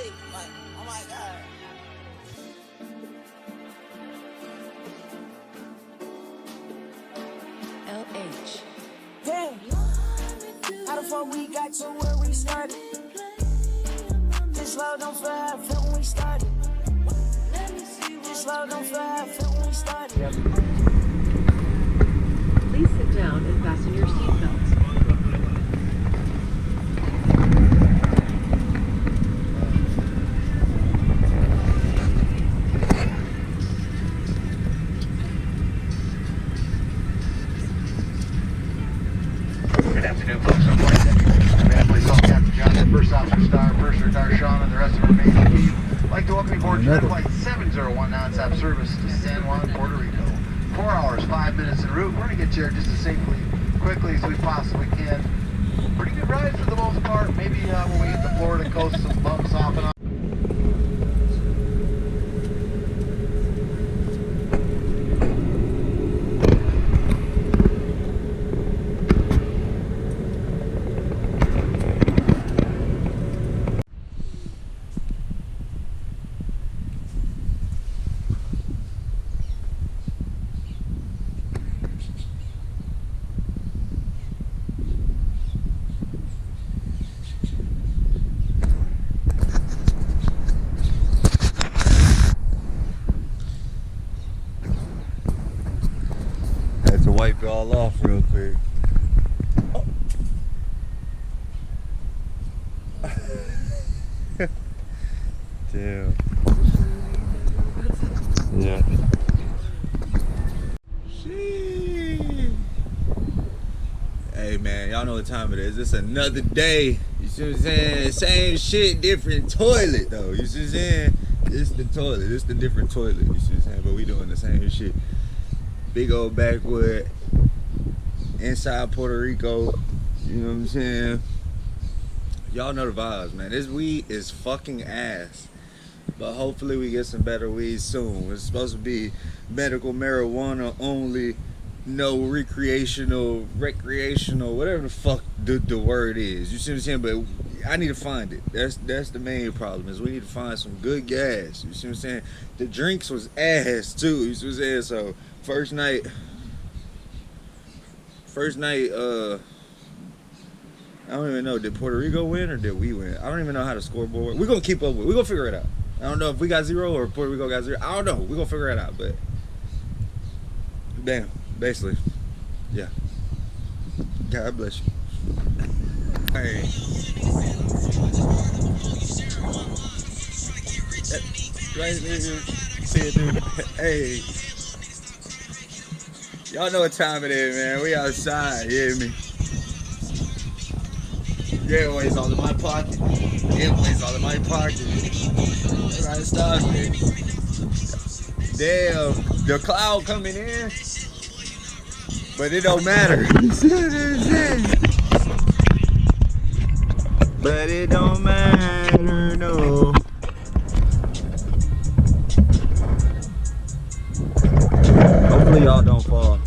lit. Like, oh my God. LH. Damn. How the fuck we got to where we started? This love don't feel how I felt when we started. This love don't feel how I felt when we started. Please sit down and fasten your seatbelts. Good afternoon, folks. I'm Police Officer Captain Johnson, First Officer Star, First Retire Sean, and the rest of the remaining team. I'd like to welcome you aboard Jet Flight 701 non-stop service to San Juan, Puerto Rico. 4 hours, 5 minutes en route. We're going to get you there just as safely, quickly as we possibly can. Pretty good ride for the most part. Maybe when we hit the Florida coast, some bumps off and on. Had to wipe it all off real quick. Oh. Damn. Yeah. Sheesh. Hey man, y'all know what time it is. It's another day. You see what I'm saying? Same shit, different toilet though. You see what I'm saying? It's the toilet. It's the different toilet. You see what I'm saying? But we doing the same shit. Big old backwood inside Puerto Rico. You know what I'm saying? Y'all know the vibes, man. This weed is fucking ass. But hopefully we get some better weed soon. It's supposed to be medical marijuana only, no recreational, whatever the fuck the word is. You see what I'm saying? But I need to find it. That's the main problem, is we need to find some good gas. You see what I'm saying? The drinks was ass too. You see what I'm saying? So first night, I don't even know, did Puerto Rico win or did we win? I don't even know how the scoreboard. We're gonna keep up with it. We're gonna figure it out. I don't know if we got 0 or Puerto Rico got 0. I don't know. We're gonna figure it out, but damn, basically, yeah. God bless you. Hey. Right, see it, dude. Hey. Y'all know what time it is, man. We outside, you hear me? Yeah, always all in my pocket. Always all in my pocket. Right, stop it. Damn, the cloud coming in, but it don't matter. But it don't matter, no. Hopefully y'all don't fall.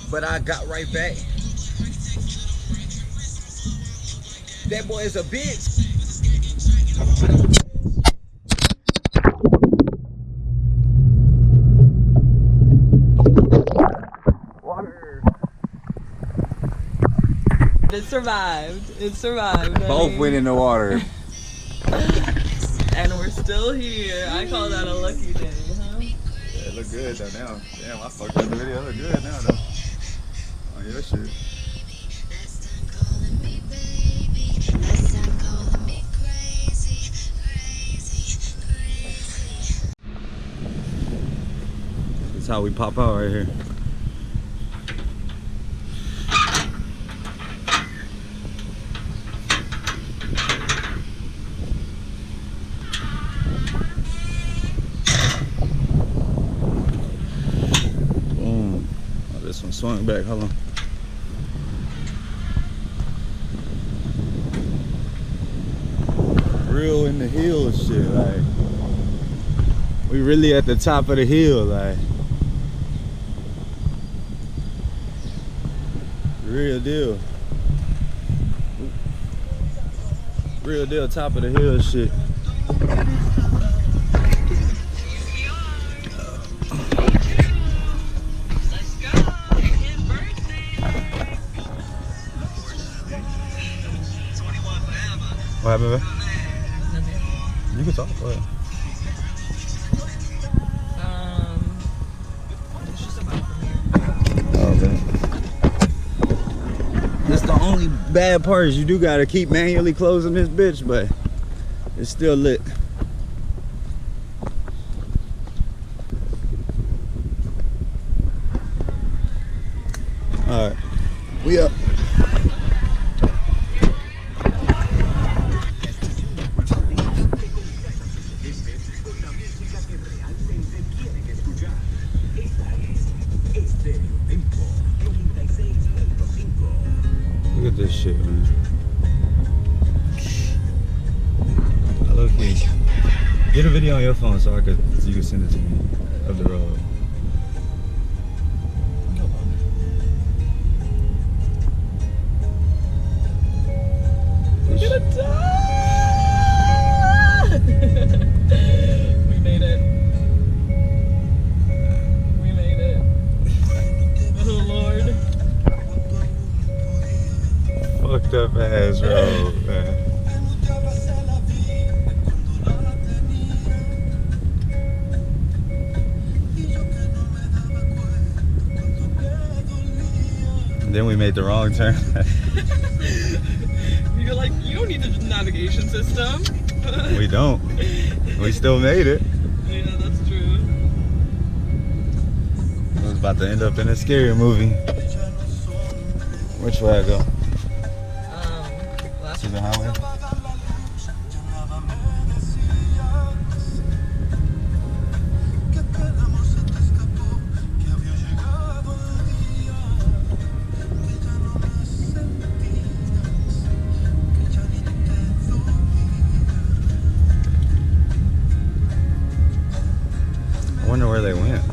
But I got right back. That boy is a bitch. Water. It survived. It survived. Both went in the water. And we're still here. I call that a lucky day, huh? Yeah, it look good though now. Damn, I fucked up the video. It look good now though. Oh yeah, shit. That's how we pop out right here. Boom. Oh, this one swung back. Hold on. Real in the hills shit, like we really at the top of the hill, like Real deal. Real deal, top of the hill shit. What happened, man? You can talk. Go ahead. It's just about from here. Oh, man. That's the only bad part is you do gotta keep manually closing this bitch, but it's still lit. All right, we up. Look at this shit, man. I love you. Get a video on your phone so you can send it to me of the road. We're gonna die! We made it. We made it. Oh Lord. Fucked up ass road, man. And then we made the wrong turn. You're like, you don't need the navigation system. We don't. We still made it. Yeah, that's true. I was about to end up in a scary movie. Which way I go? Last To the highway? I wonder where they went.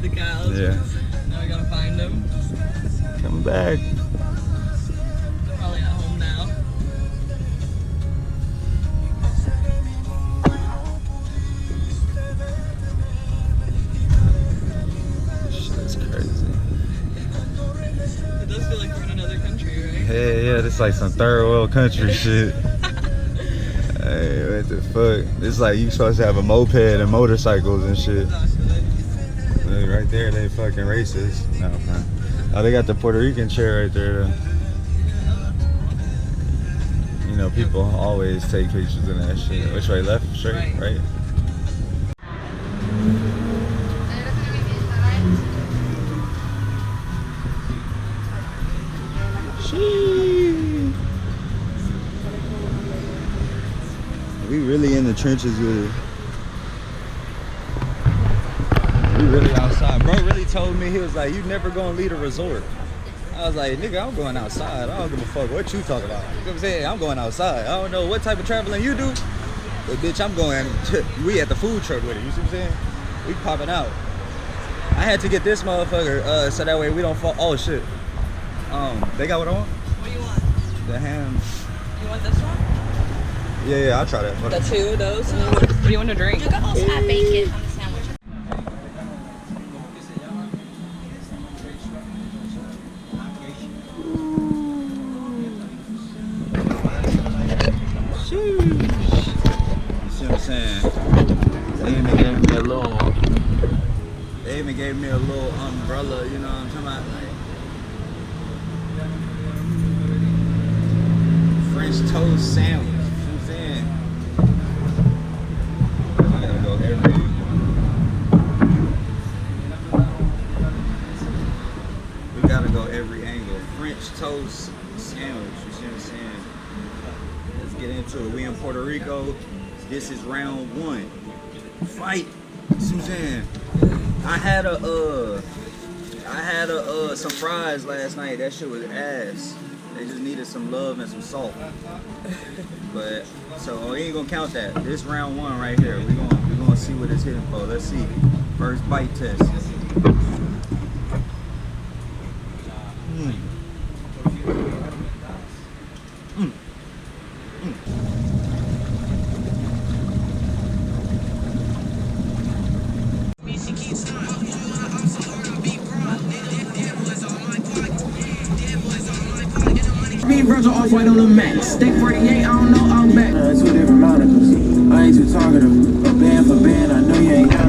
the cows. Yeah. Now we gotta find them. Come back. They're probably at home now. Shit is crazy. It does feel like we're in another country, right? Yeah, this like some third world country shit. Hey, what the fuck? It's like you supposed to have a moped and motorcycles and shit. Look, right there, they fucking racist. No, man. Oh, they got the Puerto Rican chair right there. You know, people always take pictures of that shit. Which way? Left? Straight? Right? We really in the trenches with it. We really outside. Bro really told me, he was like, you never gonna leave a resort. I was like, nigga, I'm going outside. I don't give a fuck what you talk about. You know what I'm saying? I'm going outside. I don't know what type of traveling you do, but bitch, I'm going, we at the food truck with it. You see what I'm saying? We popping out. I had to get this motherfucker so that way we don't fall. Oh shit. They got what I want? What do you want? The ham. You want this one? Yeah, I'll try that. The two of those? What do you want to drink? You can also add bacon on the sandwich. You see what I'm saying? They even gave me a little umbrella, you know what I'm talking about? Like French toast sandwich, you know what I'm saying? I gotta go we gotta go every angle. French toast sandwich, you see what I'm saying? Let's get into it. We in Puerto Rico. This is round one. Fight. You see what I'm saying? I had some fries last night. That shit was ass. They just needed some love and some salt. But so we ain't gonna count that. This round one right here. We gonna see what it's hitting for. Let's see. First bite test. St. Virgil off-white on the max. Steak 48, I don't know, I'm back. Two different monikers. I ain't too talkative. Band for band, I know you ain't got